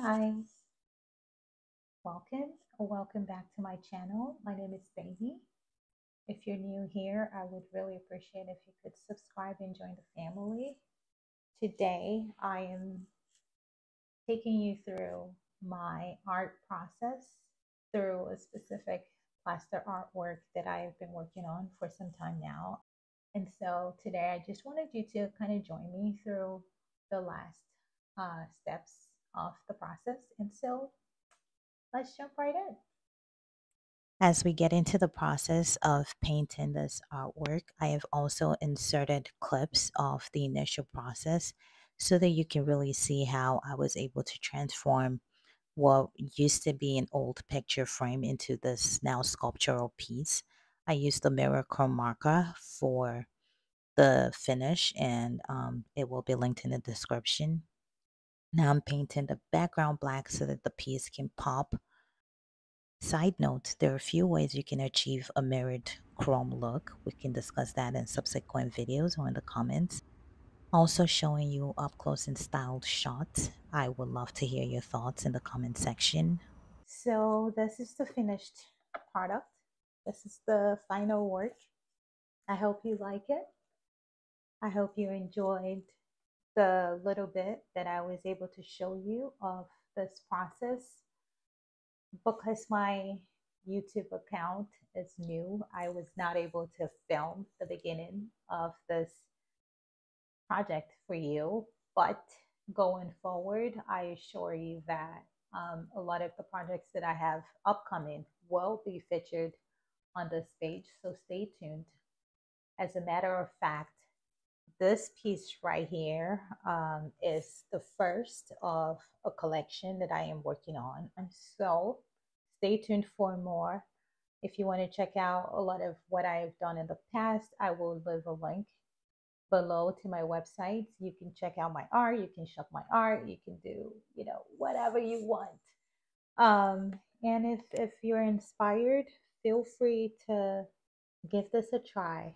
guys, welcome back to my channel. My name is Baby. If you're new here, I would really appreciate if you could subscribe and join the family. Today, I am taking you through my art process through a specific plaster artwork that I have been working on for some time now. And so today, I just wanted you to kind of join me through the last steps of the process. And so let's jump right in. As we get into the process of painting this artwork, I have also inserted clips of the initial process so that you can really see how I was able to transform what used to be an old picture frame into this now sculptural piece. I used the mirror chrome marker for the finish, and it will be linked in the description. Now I'm painting the background black so that the piece can pop. Side note, there are a few ways you can achieve a mirrored chrome look. We can discuss that in subsequent videos or in the comments. Also showing you up close and styled shots. I would love to hear your thoughts in the comment section. So this is the finished product. This is the final work. I hope you like it. I hope you enjoyed the little bit that I was able to show you of this process. Because my YouTube account is new, I was not able to film the beginning of this project for you. But going forward, I assure you that a lot of the projects that I have upcoming will be featured on this page. So stay tuned. As a matter of fact, this piece right here is the first of a collection that I am working on. And so stay tuned for more. If you want to check out a lot of what I've done in the past, I will leave a link below to my website. You can check out my art, you can shop my art, you can do, whatever you want. And if you're inspired, feel free to give this a try.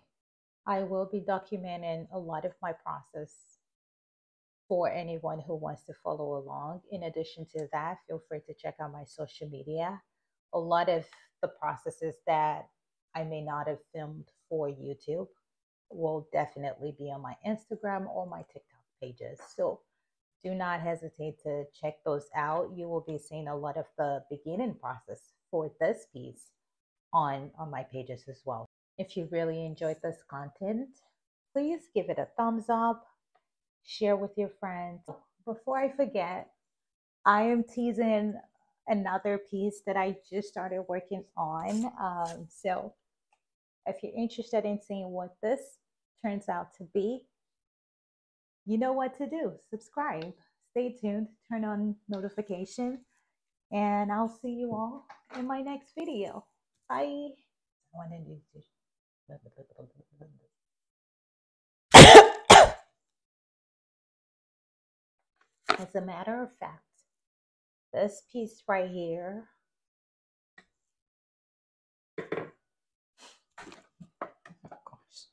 I will be documenting a lot of my process for anyone who wants to follow along. In addition to that, feel free to check out my social media. A lot of the processes that I may not have filmed for YouTube will definitely be on my Instagram or my TikTok pages. So do not hesitate to check those out. You will be seeing a lot of the beginning process for this piece on my pages as well. If you really enjoyed this content, please give it a thumbs up, share with your friends. Before I forget, I am teasing another piece that I just started working on. So if you're interested in seeing what this turns out to be, you know what to do. Subscribe, stay tuned, turn on notification, and I'll see you all in my next video. Bye. I want to do this. As a matter of fact, this piece right here, of course,